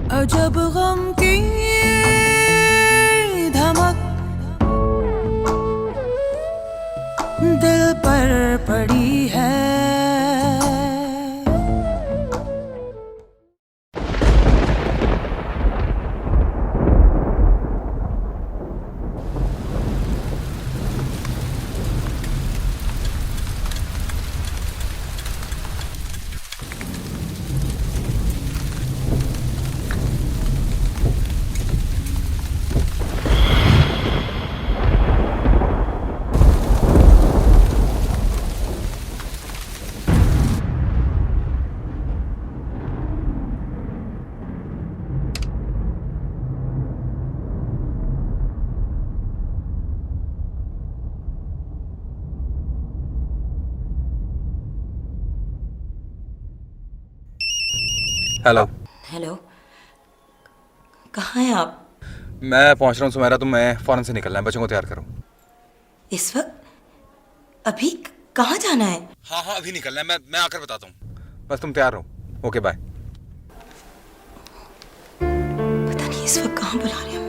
अजब गम की धमक दिल पर पड़ी है। हेलो। हेलो। कहाँ हैं आप? मैं पहुंच रहा हूँ सुमेरा, तो मैं फौरन से निकलना है, बच्चों को तैयार करो। इस वक्त? अभी कहाँ जाना है? हाँ हाँ, अभी निकलना है, मैं आकर बताता हूँ, बस तुम तैयार रहो। Okay bye. पता नहीं इस वक्त कहाँ बुला रहे हैं।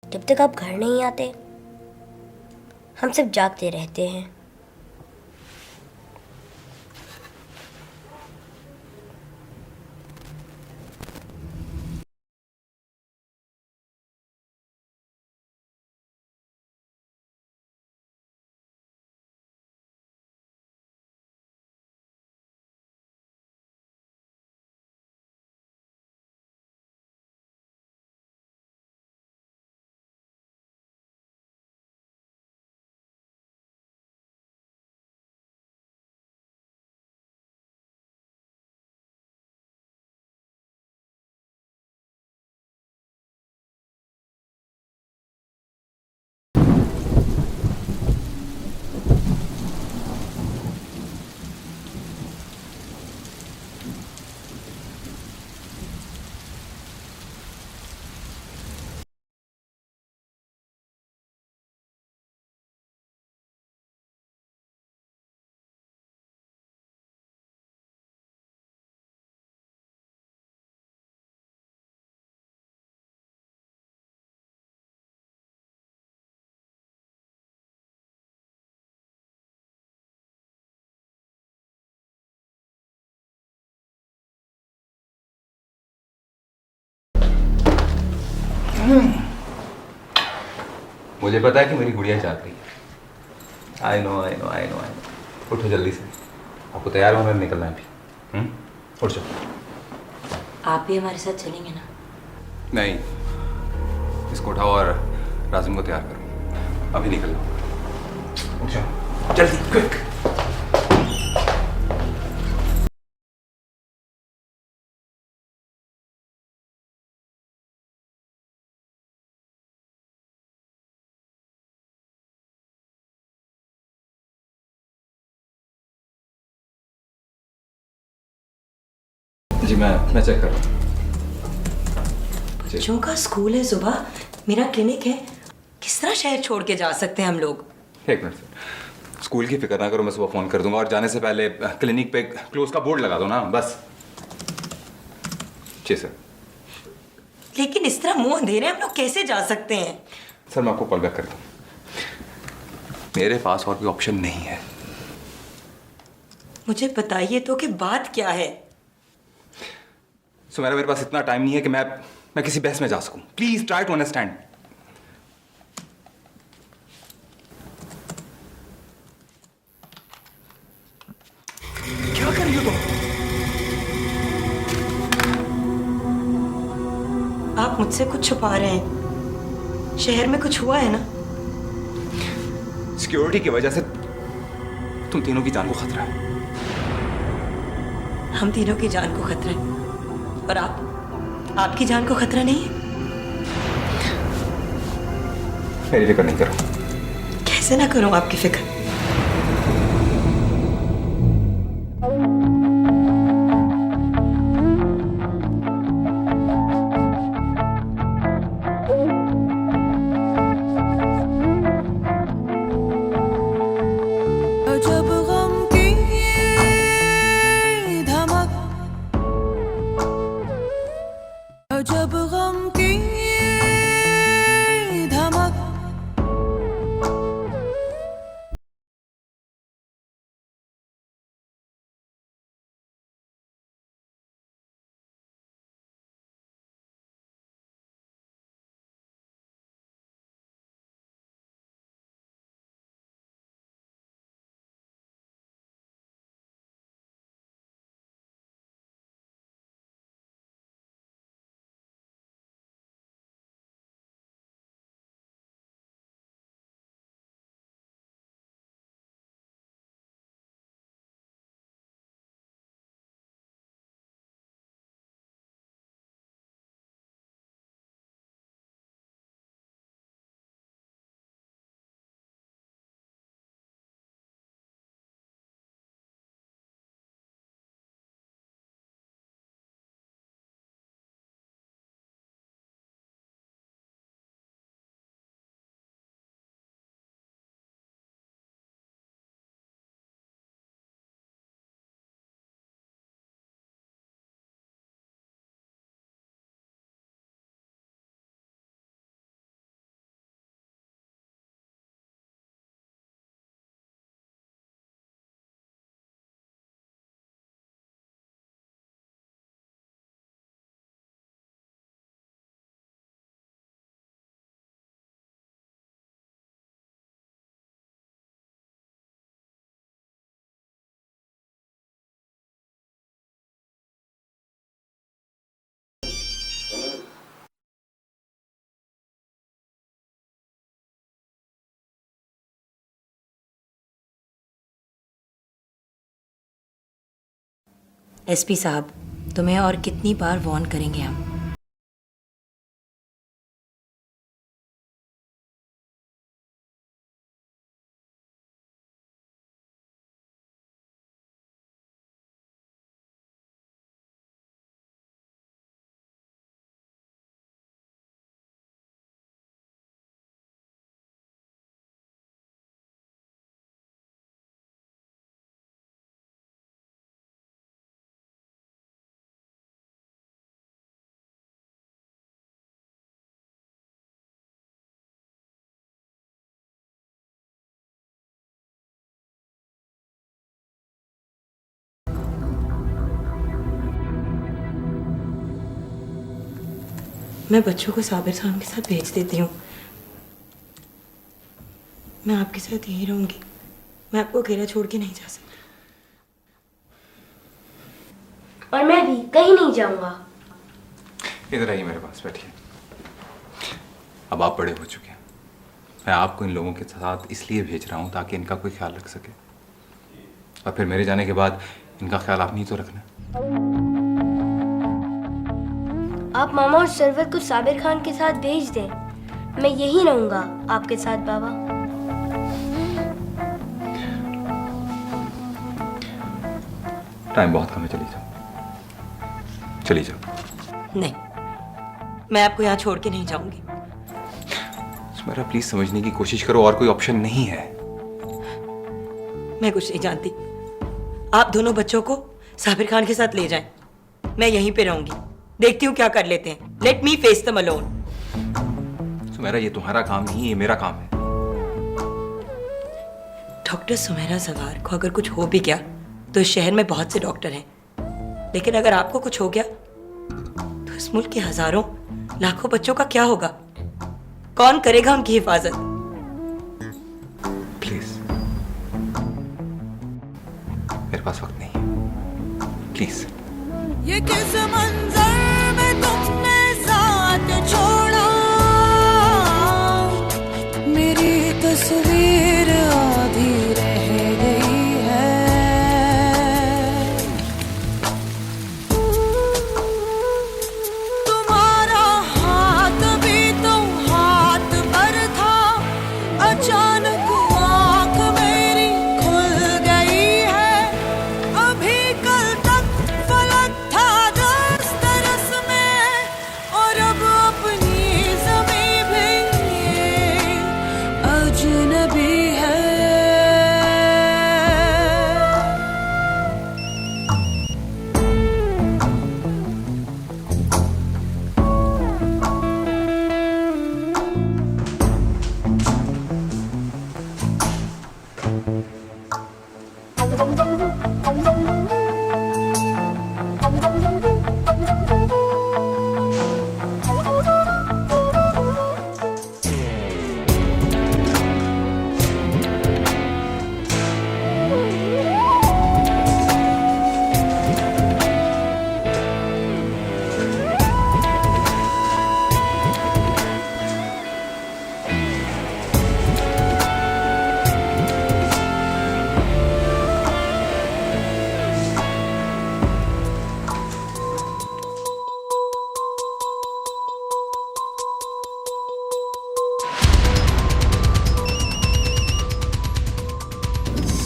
जब तक आप घर नहीं आते हम सिर्फ जागते रहते हैं। मुझे पता है कि मेरी गुड़िया जाग रही है। I know I know I know I know. उठो जल्दी से, आपको तैयार होना, निकलना है अभी। उठ जाओ। आप भी हमारे साथ चलेंगे ना? नहीं, इसको उठाओ और राजिम को तैयार करो, अभी निकलना। उठ जाओ जल्दी, क्विक। जी मैं चेक कर रहा हूँ। बच्चों का स्कूल है, सुबह मेरा क्लिनिक है, किस तरह शहर छोड़ के जा सकते हैं हम लोग? एक मिनट सर, स्कूल की फिक्र ना करो, मैं सुबह फोन कर दूंगा, और जाने से पहले क्लिनिक पे क्लोज का बोर्ड लगा दो ना, बस। जी सर। लेकिन इस तरह मुंह अंधेरे हम लोग कैसे जा सकते हैं? सर मैं आपको कॉल बैक करता हूँ, मेरे पास और कोई ऑप्शन नहीं है। मुझे बताइए तो कि बात क्या है। सुमेरा, मेरे पास इतना टाइम नहीं है कि मैं किसी बहस में जा सकूं। Please try to understand. क्या कर रही हो तुम? आप मुझसे कुछ छुपा रहे हैं। शहर में कुछ हुआ है ना? सिक्योरिटी की वजह से तुम तीनों की जान को खतरा है। हम तीनों की जान को खतरा है और आपकी जान को खतरा नहीं है? मेरी फिक्र नहीं करो। कैसे ना करूं आपकी फिक्र? जब गम की धमक, जब गम की धमक, एसपी साहब, तुम्हें और कितनी बार वार्न करेंगे हम? मैं बच्चों को साबिर खान के साथ भेज देती हूँ। मैं आपके साथ यहीं रहूंगी। मैं आपको अकेला छोड़ के नहीं जा सकती। और मैं भी कहीं नहीं जाऊंगा। इधर आइए, मेरे पास बैठिए। अब आप बड़े हो चुके हैं। मैं आपको इन लोगों के साथ इसलिए भेज रहा हूँ ताकि इनका कोई ख्याल रख सके, और फिर मेरे जाने के बाद इनका ख्याल आप नहीं तो रखना। आप मामा और सरवर को साबिर खान के साथ भेज दें। मैं यहीं रहूंगा आपके साथ बाबा। टाइम बहुत कम है, चली जाओ, चली जाओ। नहीं, मैं आपको यहाँ छोड़ के नहीं जाऊंगी। सुमेरा, प्लीज समझने की कोशिश करो, और कोई ऑप्शन नहीं है। मैं कुछ नहीं जानती। आप दोनों बच्चों को साबिर खान के साथ ले जाएं। मैं यहीं पे रहूंगी। देखती हूँ क्या कर लेते हैं। Let me face them alone. Sumera, ये तुम्हारा काम नहीं, ये मेरा काम है। डॉक्टर सुमेरा सवार को अगर कुछ हो भी गया तो इस शहर में बहुत से डॉक्टर हैं, लेकिन अगर आपको कुछ हो गया तो इस मुल्क के हजारों लाखों बच्चों का क्या होगा? कौन करेगा उनकी हिफाजत? प्लीज, मेरे पास वक्त नहीं है, प्लीज। ये किस मंजर में तुमने साथ छोड़ा, मेरी तस्वीर आधी रह गई है। तुम्हारा हाथ भी तो हाथ पर था, अचानक आँख मेरी खुल गई है। अभी कल तक फलक था दस्तरस में, और अब अपनी ज़मीं भी ये अजनबी है।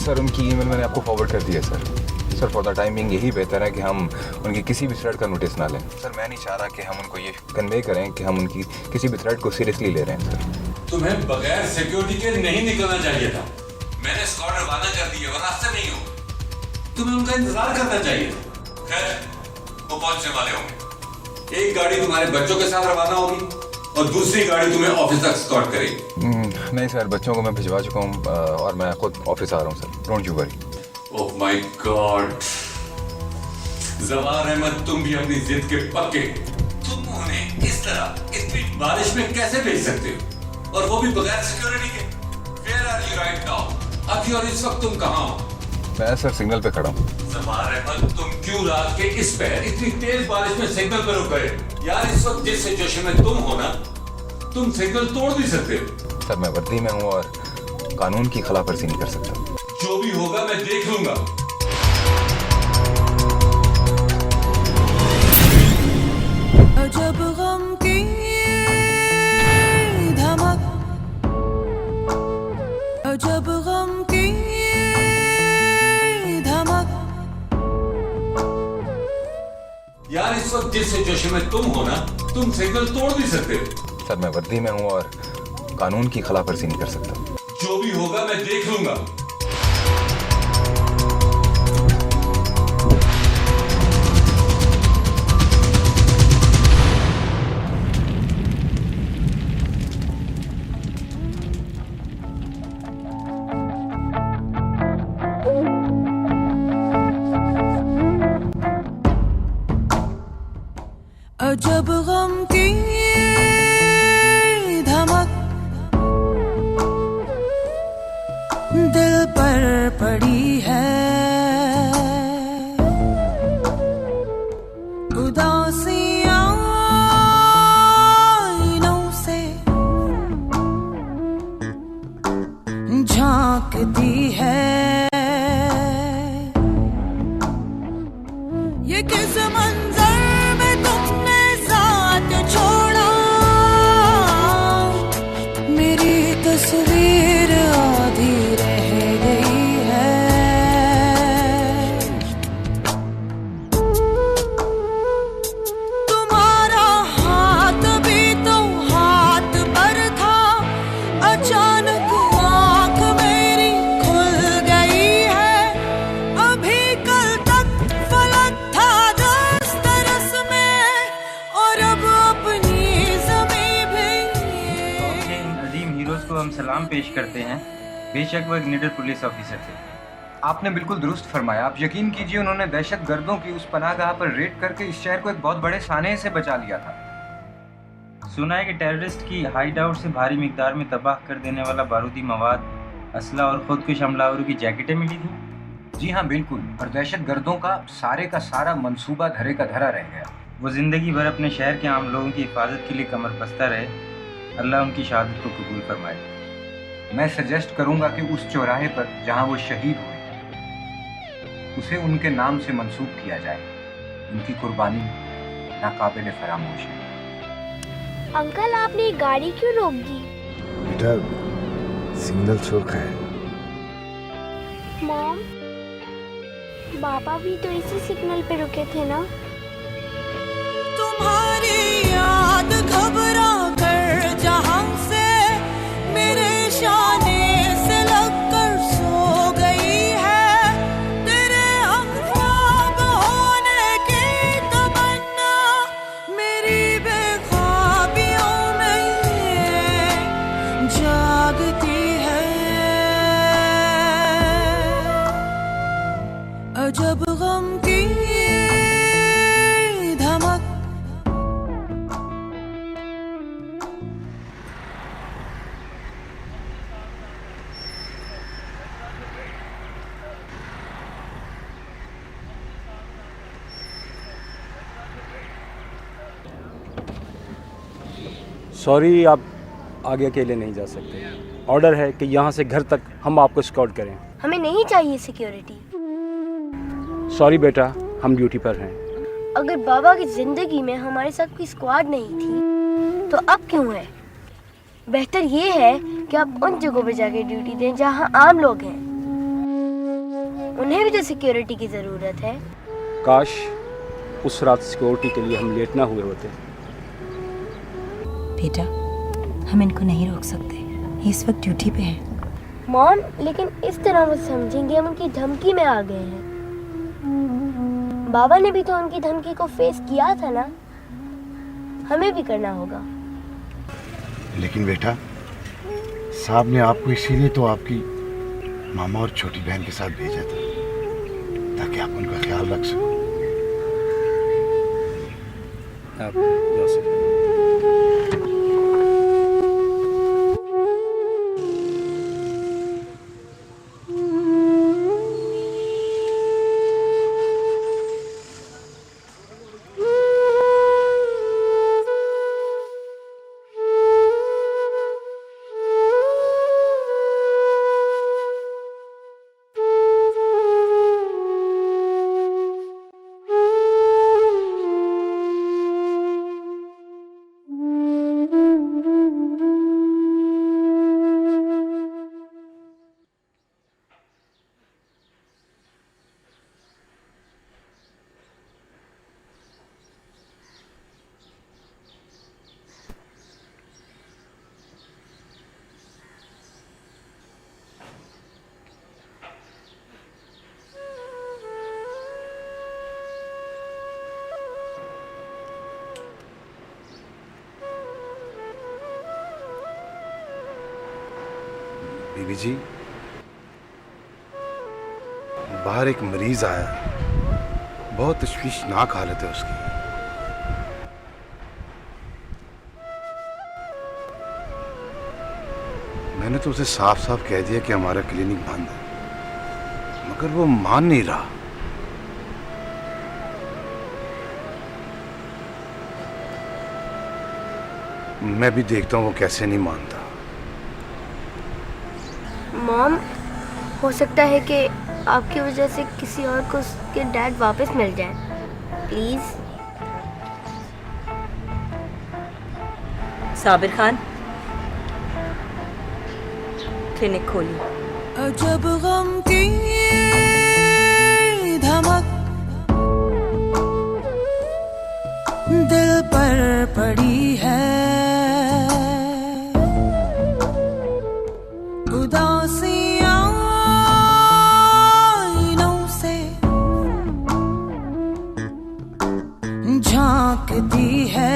सर, उनकी ईमेल मैंने आपको फॉरवर्ड कर दिया sir. Sir, for the time being यही बेहतर है कि हम उनकी किसी भी थ्रेड का नोटिस ना लें। सर, मैं नहीं चाह रहा कि हम उनको ये कन्वे करें कि हम उनकी किसी भी थ्रेड को सीरियसली ले रहे हैं सर। तुम्हें बगैर सिक्योरिटी के नहीं निकलना चाहिए था। मैंने स्क्वाड रवाना कर दी है, वो रास्ते में ही हो। तुम्हें उनका इंतजार करना चाहिए। खैर, वो पहुंचने वाले होंगे। एक गाड़ी तुम्हारे बच्चों के साथ रवाना होगी और दूसरी गाड़ी तुम्हें ऑफिस तक स्कॉट करेगी। नहीं सर, बच्चों को मैं भिजवा चुका हूँ और मैं खुद ऑफिस आ रहा हूँ sir. Don't you worry. Oh my God, जवार अहमद, तुम भी अपनी जिद के पक्के। तुम उन्हें इस तरह इतनी बारिश में कैसे भेज सकते हो, और वो भी बगैर सिक्योरिटी के? Where are you right now? अभी और इस वक्त तुम कहाँ हो? मैं सर सिग्नल पे खड़ा हूँ। जवार अहमद, तुम क्यों रात के इस पैर इतनी तेज बारिश में सिग्नल पर रुक गए? यार, इस वक्त जिस सिचुएशन में तुम हो ना, तुम सिग्नल तोड़ भी सकते हो। सर, मैं वर्दी में हूँ और कानून की खिलाफवर्जी नहीं कर सकता। जो भी होगा मैं देख लूंगा। अजब गम की धमक, अजब गम की धमक। यार, इस वक्त जिस सिचुएशन में तुम हो ना, तुम सिग्नल तोड़ भी सकते हो। सर, मैं वर्दी में हूँ और कानून की खिलाफवर्जी नहीं कर सकता। जो भी होगा मैं देख लूंगा। अजब गम की धमक दिल पर पड़ी है, उदासियां आईनों से झांकती है। ये किस मंजर में तुमने साथ छोड़ा, मेरी तस्वीर आधी रह गई है। तुम्हारा हाथ भी तो हाथ पर था, अचानक आँख मेरी खुल गई है। अभी कल तक फलक था दस्तरस में, और अब अपनी ज़मीं भी इन अजीम हीरोज को हम सलाम पेश करते हैं। बेशक वो एक निडर पुलिस ऑफिसर थे, आपने बिल्कुल दुरुस्त फरमाया। आप यकीन कीजिए, उन्होंने दहशत गर्दों की उस पनाहगाह पर रेड करके इस शहर को एक बहुत बड़े साने से बचा लिया था। सुना है कि टेररिस्ट की हाइड आउट से भारी मिकदार में तबाह कर देने वाला बारूदी मवाद, असला और खुदकुश हमलावरों की जैकेटें मिली थी। जी हाँ बिल्कुल, और दहशत गर्दों का सारा मंसूबा धरे का धरा रह गया। वो ज़िंदगी भर अपने शहर के आम लोगों की हिफाजत के लिए कमर बस्ता रहे। अल्लाह उनकी शहादत को कबूल फरमाए। मैं सजेस्ट करूंगा कि उस चौराहे पर जहां वो शहीद हुए उसे उनके नाम से मंसूब किया जाए। उनकी कुर्बानी नाकाबिले फरामोश है। अंकल, आपने गाड़ी क्यों रोक दी? बेटा, सिग्नल चौक है। मॉम, पापा भी तो इसी सिग्नल पे रुके थे ना? तुम्हारी याद घबरा कर जहां से मेरे शाने से लगकर सो गई है। तेरे हमख्वाब होने की तमन्ना मेरी बेख्वाबियों में जागती है। अजब गम की धमक सॉरी, आप आगे अकेले नहीं जा सकते। ऑर्डर है कि यहाँ से घर तक हम आपको स्कॉट करें। हमें नहीं चाहिए सिक्योरिटी। सॉरी बेटा, हम ड्यूटी पर हैं। अगर बाबा की जिंदगी में हमारे साथ कोई स्क्वाड नहीं थी तो अब क्यों है? बेहतर ये है कि आप उन जगहों पे जाके ड्यूटी दें जहाँ आम लोग हैं। उन्हें भी तो सिक्योरिटी की जरूरत है। काश उस रात सिक्योरिटी के लिए हम लेट ना हुए होते। बेटा, हम इनको नहीं रोक सकते, ये इस वक्त ड्यूटी पे हैं। मॉम, लेकिन इस तरह वो समझेंगे हम उनकी धमकी में आ गए हैं। बाबा ने भी तो उनकी धमकी को फेस किया था ना, हमें भी करना होगा। लेकिन बेटा, साहब ने आपको इसीलिए तो आपकी मामा और छोटी बहन के साथ भेजा था, ताकि आप उनका ख्याल रख सको। आप जा सकते हैं। बीबी जी, बाहर एक मरीज आया, बहुत तशवीशनाक हालत है उसकी। मैंने तो उसे साफ साफ कह दिया कि हमारा क्लिनिक बंद है, मगर वो मान नहीं रहा। मैं भी देखता हूँ वो कैसे नहीं मानता। मॉम, हो सकता है कि आपकी वजह से किसी और को उसके डैड वापस मिल जाए। प्लीज। साबिर खान, क्लिनिक खोलिए। अजब गम की धमक दिल पर पड़ी है। उदासियां आईनों से झांकती है।